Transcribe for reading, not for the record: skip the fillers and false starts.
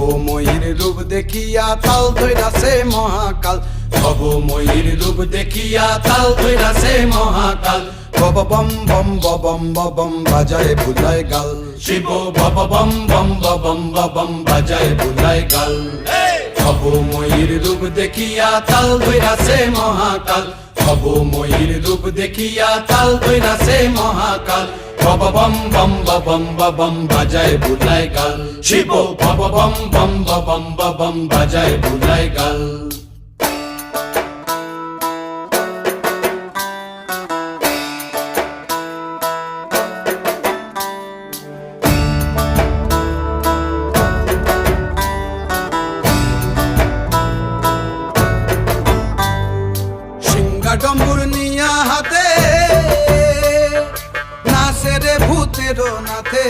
ভবময়ীর রূপ দেখিয়া তাল ধইরাছে মহাকাল, ভবময়ীর রূপ দেখিয়া তাল ধইরাছে মহাকাল। বব বম বম বম বম বাজায় বুলায় গাল, শিব বব বম বম বম বম বাজায় বুলায় গাল। ভবময়ীর রূপ দেখিয়া তাল ধইরাছে মহাকাল, ভবময়ীর রূপ দেখিয়া তাল ধইরাছে মহাকাল। বব বম বম বম বাজায় বুলায় গাল, শিব বব বম বম বম বাজায় বুলায় গাল। ডম্বুর নিয়া হাতে নাচে রে ভূতের নাথে,